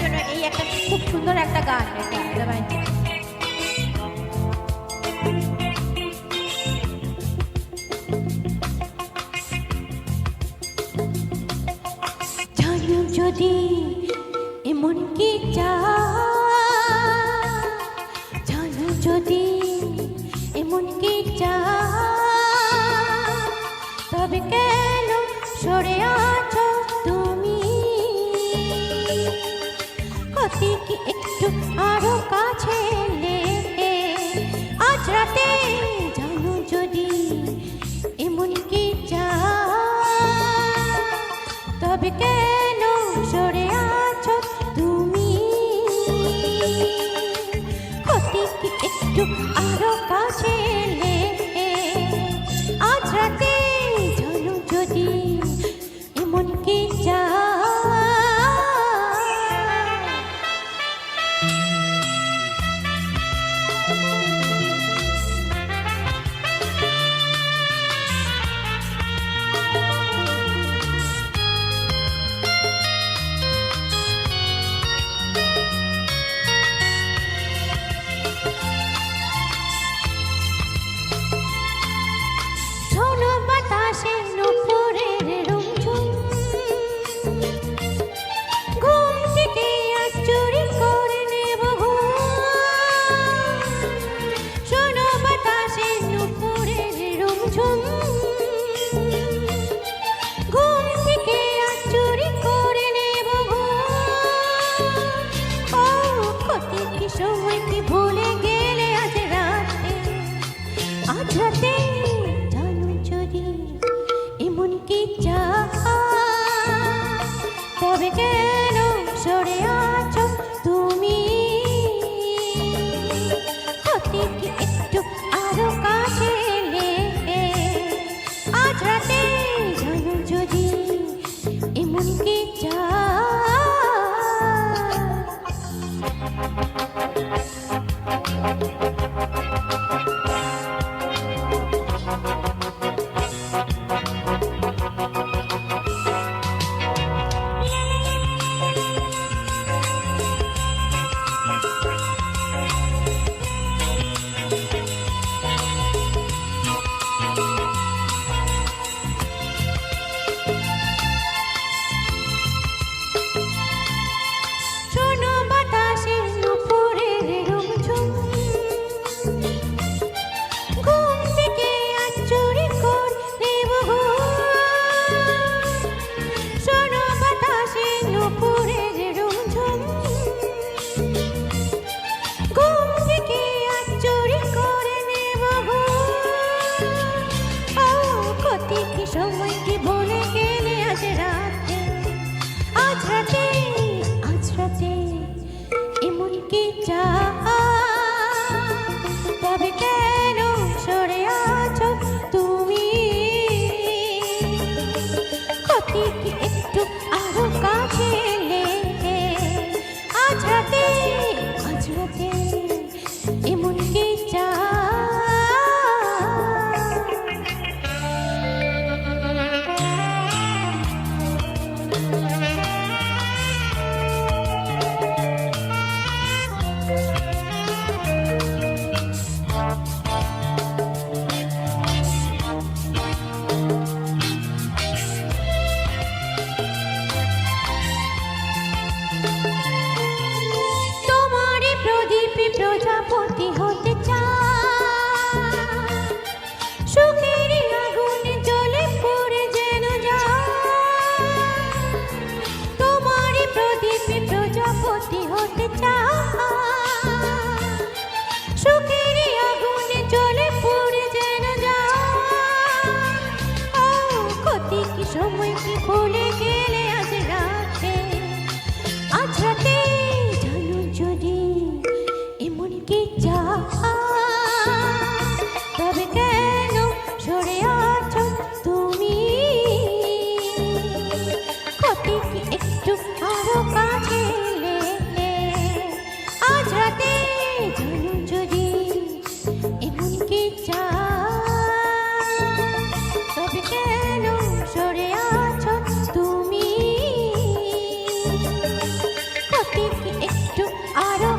জন্য এই একটা খুব সুন্দর একটা গান এটা রোমান্টিক। জানো যদি এমন কি জানো যদি এমন কি তবে কেন সরে আছো তুমি? কতি কি একটু আরো কাছে এলে আজ রাতে? জানো যদি এমন কি তবে কেন সরে আছো তুমি? কতি কি একটু আরো কাছে এলে আজ রাতে? জানো যদি এমন কি শোনো বাতাসে নুপুরের রুমঝুম, ঘুম থেকে আজ চুরি করে নেব ঘুম। শোনো বাতাসে নুপুরের রুমঝুম, ঘুম থেকে আজ চুরি করে নেব ঘুম। ও কতি কি সময় কি ভুলে গেলে আজ রাতে? আজ রাতে এমন কি তবে কেন সরে আছো তুমি? কতি কি একটু আরো কাছে এলে আজ রাতে? জানো যদি এমন কি শোনো বাতাসে নুপুরের রুমঝুম, ঘুম থেকে আজ চুরি করে নেব ঘুম। শোনো বাতাসে নুপুরের রুমঝুম, ঘুম থেকে আজ চুরি করে নেব ঘুম। ও কতি কি সময় কি ভুলে গেলে আজ রাতে? আজ রাতে আজ রাতে এমন কি তবে কেন সরে আছো তুমি? কতি কি একটু আরো কাছে এলে আজ রাতে? আজ রাতে এমন কি তোমারই প্রদীপে প্রজাপতি হতে চায়, সুখের আগুনে জ্বলে পড়ে যেন যায়। তোমারই প্রদীপে প্রজাপতি হতে চায়, সুখের আগুনে জ্বলে পড়ে যেন যায়। ও কতি কি সময় কি ভুলে গেলে আজ রাতে? আজ রাতে জানো যদি এমন কি তবে কেন সরে আছো তুমি? কতি কি একটু আরো কাছে এলে আজ রাতে? জানো যদি এমন কি তবে কেন সরে আছো তুমি? কতি একটু আরো